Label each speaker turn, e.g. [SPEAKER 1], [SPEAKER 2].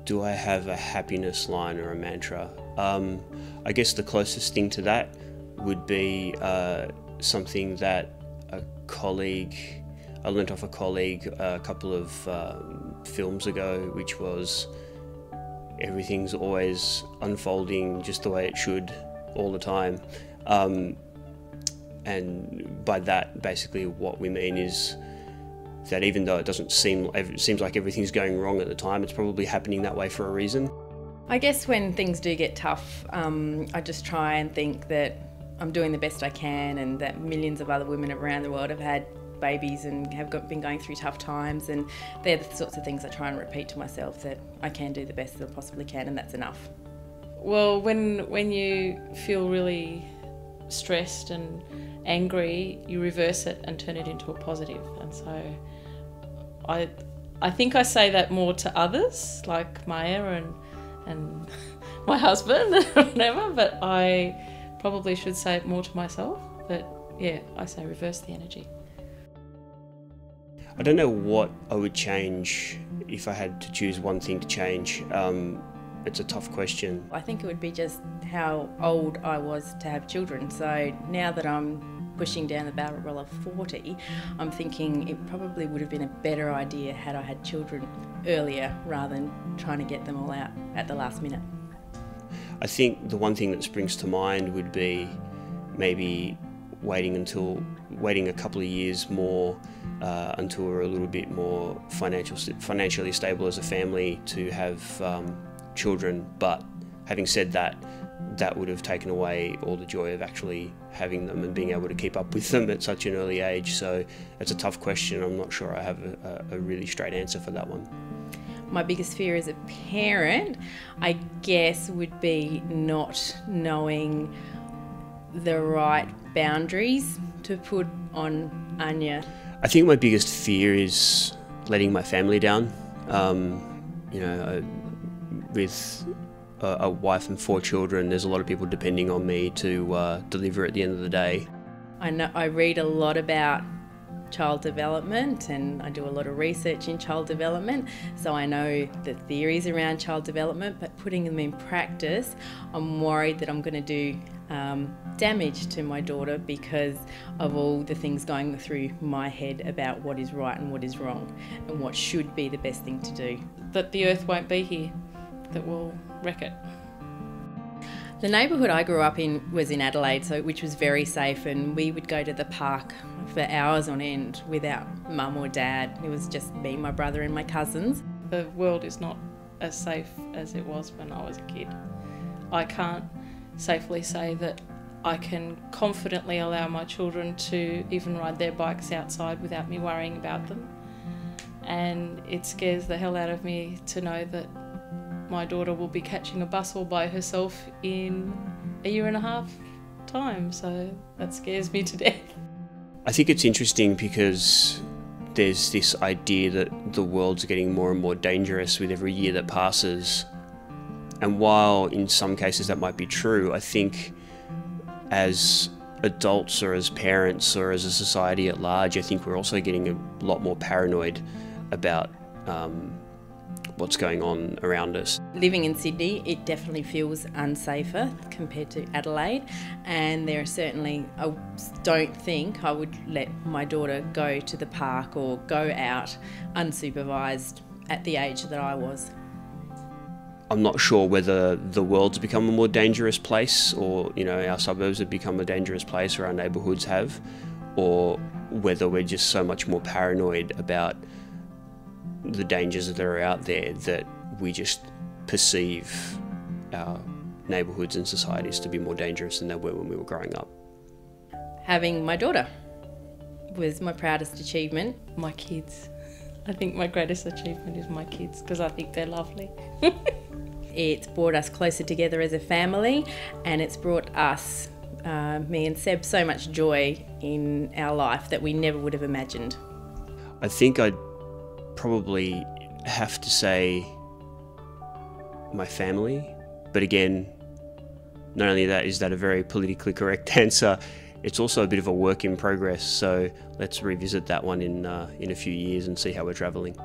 [SPEAKER 1] Do I have a happiness line or a mantra? I guess the closest thing to that would be something that I learnt off a colleague a couple of films ago, which was everything's always unfolding just the way it should all the time. And by that, basically what we mean is that even though it seems like everything's going wrong at the time, it's probably happening that way for a reason.
[SPEAKER 2] I guess when things do get tough, I just try and think that I'm doing the best I can, and that millions of other women around the world have had babies and have been going through tough times, and they're the sorts of things I try and repeat to myself, that I can do the best that I possibly can, and that's enough.
[SPEAKER 3] Well, when you feel really stressed and angry, you reverse it and turn it into a positive. And so I think I say that more to others, like Maya and my husband or whatever, but I probably should say it more to myself. But yeah, I say reverse the energy.
[SPEAKER 1] I don't know what I would change if I had to choose one thing to change. It's a tough question.
[SPEAKER 2] I think it would be just how old I was to have children. So now that I'm pushing down the barrel of 40, I'm thinking it probably would have been a better idea had I had children earlier rather than trying to get them all out at the last minute.
[SPEAKER 1] I think the one thing that springs to mind would be maybe waiting a couple of years more until we're a little bit more financially stable as a family to have children. But having said that, that would have taken away all the joy of actually having them and being able to keep up with them at such an early age. So it's a tough question. I'm not sure I have a really straight answer for that one.
[SPEAKER 2] My biggest fear as a parent, I guess, would be not knowing the right boundaries to put on Anya.
[SPEAKER 1] I think my biggest fear is letting my family down. With a wife and 4 children, there's a lot of people depending on me to deliver at the end of the day.
[SPEAKER 2] I read a lot about child development, and I do a lot of research in child development, so I know the theories around child development, but putting them in practice, I'm worried that I'm going to do damage to my daughter because of all the things going through my head about what is right and what is wrong and what should be the best thing to do.
[SPEAKER 3] That the earth won't be here, that will wreck it.
[SPEAKER 2] The neighbourhood I grew up in was in Adelaide, which was very safe, and we would go to the park for hours on end without mum or dad. It was just me, my brother and my cousins.
[SPEAKER 3] The world is not as safe as it was when I was a kid. I can't safely say that I can confidently allow my children to even ride their bikes outside without me worrying about them. And it scares the hell out of me to know that my daughter will be catching a bus all by herself in a year and a half time, so that scares me to death.
[SPEAKER 1] I think it's interesting because there's this idea that the world's getting more and more dangerous with every year that passes. And while in some cases that might be true, I think as adults or as parents or as a society at large, I think we're also getting a lot more paranoid about what's going on around us.
[SPEAKER 2] Living in Sydney, it definitely feels unsafer compared to Adelaide, and there are certainly, I don't think I would let my daughter go to the park or go out unsupervised at the age that I was.
[SPEAKER 1] I'm not sure whether the world's become a more dangerous place, or our suburbs have become a dangerous place, or our neighbourhoods have, or whether we're just so much more paranoid about the dangers that are out there that we just perceive our neighbourhoods and societies to be more dangerous than they were when we were growing up. Having
[SPEAKER 2] my daughter was my proudest achievement.
[SPEAKER 3] My kids. I think my greatest achievement is my kids, because I think they're lovely.
[SPEAKER 2] It's brought us closer together as a family, and it's brought us, me and Seb, so much joy in our life that we never would have imagined.
[SPEAKER 1] I think I'd probably have to say my family, but again, not only that is that a very politically correct answer, it's also a bit of a work in progress, so let's revisit that one in a few years and see how we're travelling.